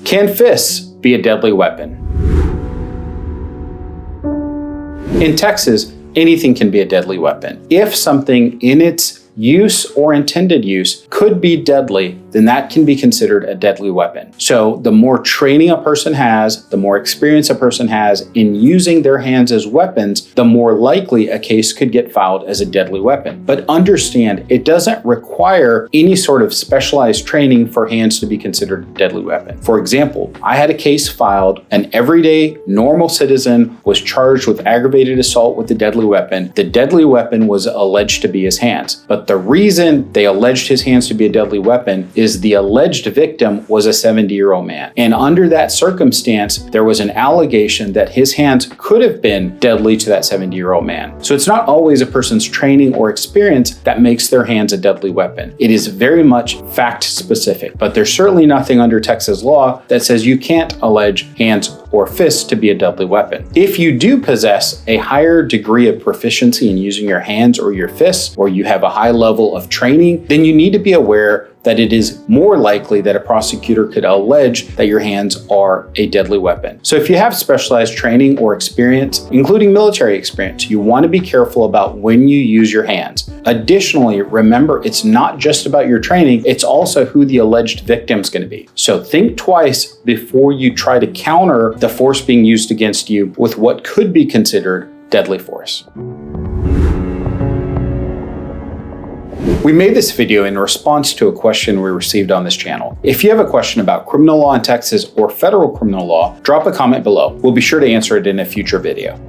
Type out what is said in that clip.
Can fists be a deadly weapon? In Texas, anything can be a deadly weapon. If something in its use or intended use could be deadly, then that can be considered a deadly weapon. So the more training a person has, the more experience a person has in using their hands as weapons, the more likely a case could get filed as a deadly weapon. But understand, it doesn't require any sort of specialized training for hands to be considered a deadly weapon. For example, I had a case filed. An everyday normal citizen was charged with aggravated assault with a deadly weapon. The deadly weapon was alleged to be his hands. But the reason they alleged his hands to be a deadly weapon is the alleged victim was a 70-year-old man. And under that circumstance, there was an allegation that his hands could have been deadly to that 70-year-old man. So it's not always a person's training or experience that makes their hands a deadly weapon. It is very much fact specific, but there's certainly nothing under Texas law that says you can't allege hands or fists to be a deadly weapon. If you do possess a higher degree of proficiency in using your hands or your fists, or you have a high level of training, then you need to be aware that it is more likely that a prosecutor could allege that your hands are a deadly weapon. So if you have specialized training or experience, including military experience, you want to be careful about when you use your hands. Additionally, remember, it's not just about your training, it's also who the alleged victim is going to be. So think twice before you try to counter the force being used against you with what could be considered deadly force. We made this video in response to a question we received on this channel. If you have a question about criminal law in Texas or federal criminal law, drop a comment below. We'll be sure to answer it in a future video.